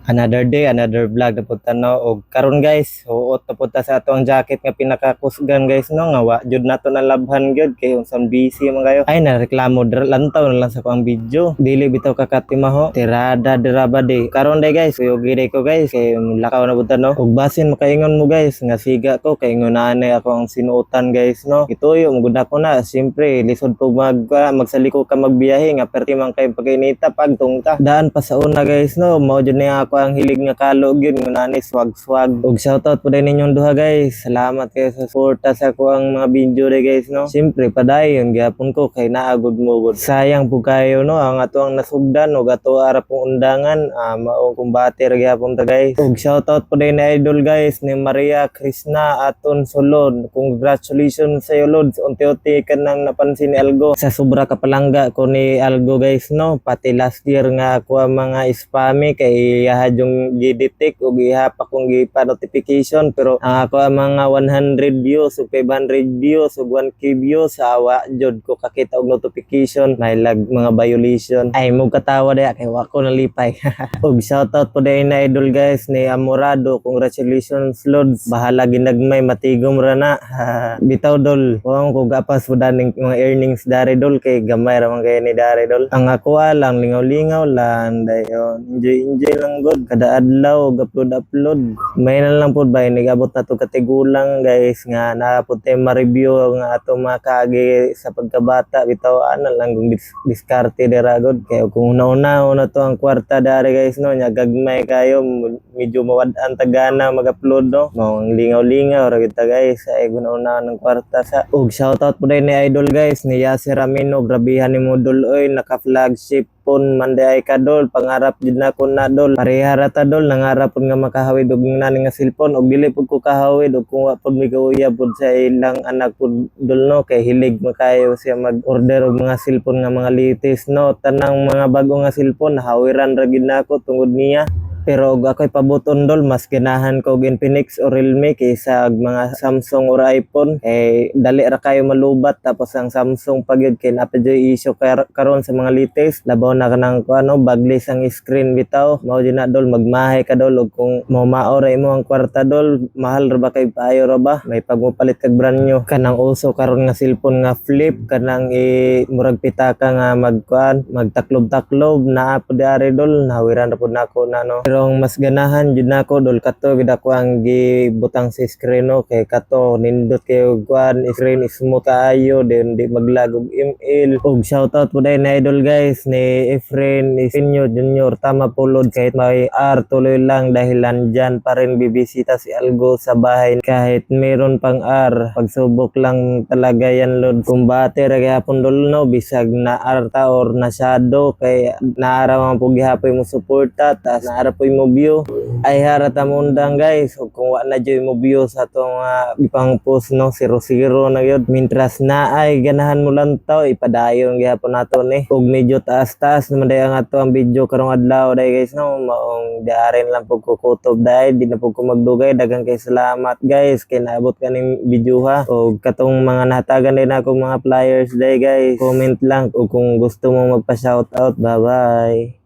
Another day, another vlog na punta no. Og karon guys, huot na punta sa ato ang jacket nga pinakakusgan guys no. Nga wa jud nato na labhan gyud kay unsang busy man kayo. Ay nareklamo lantaw na lang sa kuang video. Dili bitaw kakatimaho. Tirada diraba day. Karon day guys, yugi day ko guys kay lakaw na punta no. Og basin makaingon mo guys nga siga ko kay ngunane ako ang sinuotan guys no. Ituyo magud ako na. Siyempre lisod po magsaliko ka magbiyahe nga perti man kay pagkainita pagtungta. Daan pa sa una guys no. Mao jud ni ako ang hilig nga kalog yun ngunani swag og shoutout po din ninyong duha guys. Salamat kayo sa suporta sa ako ang mga video day guys no. Siyempre padayon gyapon ko kay naagod mo gud. Sayang po kayo no ang ato ang nasugdan og ato ara pong undangan mao kumbate ra gyapon ta guys. Og shoutout po din ni idol guys ni Maria Krishna aton sulod. Congratulations sa iyo Lord. Unti-unti ka nang napansin ni Algo sa sobra kapalangga ko ni Algo guys no. Pati last year nga ako ang mga spammy kay yung gidetect o gihapa kong gipa-notification pero ang ako ang mga 100 views o 500 views o 1k views awa jud ko kakita og notification may lag mga violation ay mo katawa daya kay wa ko nalipay. Og shoutout po din na idol guys ni Amorado. Congratulations Lods, bahala ginagmay matigom ra na. Bitaw dol wang ko gapas po daning mga earnings dari dol kay gamay ra man kay ni dari dol. Ang ako lang lingaw-lingaw lang dayon enjoy lang god kada adlaw upload may na lang po ba nigabot na to katigulang guys nga napud tay ma-review nga ato mga kaagi sa pagkabata bitaw ana lang kung diskarte dira god kay kung una to ang kwarta dari guys no nya gagmay kayo medyo mawad-an tagana mag-upload no mao ang lingaw-lingaw ra kita guys ay una ng kwarta sa og shoutout po din ni idol guys ni Yasir Amino. Grabihan ni mo dol oy naka flagship manday ka dol pangarap jud na ko na dol pareha ra ta dol nangarap pud nga makahawid og nani nga cellphone og dili pud ko kahawid og kung wa pud mi kauya pud sa ilang anak pud dol no kay hilig makayo siya mag-order og mga cellphone nga mga latest no tanang mga bago nga cellphone hawiran ra gid nako tungod niya. Pero og ako'y pabuton dol mas ganahan ko og Infinix o Realme kaysa mga Samsung or iPhone eh dali ra kayo malubat tapos ang Samsung pagyud kay napadyoy issue karon sa mga latest labaw na kanang ano baglis ang screen bitaw mao din na dol magmahay ka dol og kung mao ra imo ang kwarta dol mahal ra ba kay paayo ra ba may pagmupalit kag brand new kanang uso karon nga cellphone nga flip kanang murag pitaka nga magtaklob-taklob naa pud ari dol nawiran ra pud nako na no. Pero ang mas ganahan jud nako dol kato gid ako ang gibutang sa screen no kay kato nindot kay kuan screen smooth kaayo then di maglag og email. Og shoutout po din na idol guys ni Efren Isinyo Junior tama po Lord kahit may tuloy lang dahil nandyan pa rin bibisita si Algo sa bahay kahit meron pang pagsubok lang talaga yan Lord. Kumbate ra gyapon dol no bisag na ta or na shadow kay naara man po gihapoy mo suporta tas naara po mo view ay harata mundang guys o kung wala joy mo view sa itong ipang post no 00 na yun mintras na ay ganahan mo lang tao ipadayon gyapon nato ni og medyo taas naman day ang ato ang video karong adlaw day guys no maong diarin lang pug kukutob day di na pug ko magdugay daghang kay salamat guys kay naabot kaning video ha og katong mga nahatagan din ako mga flyers day guys comment lang o kung gusto mo magpa shoutout bye bye.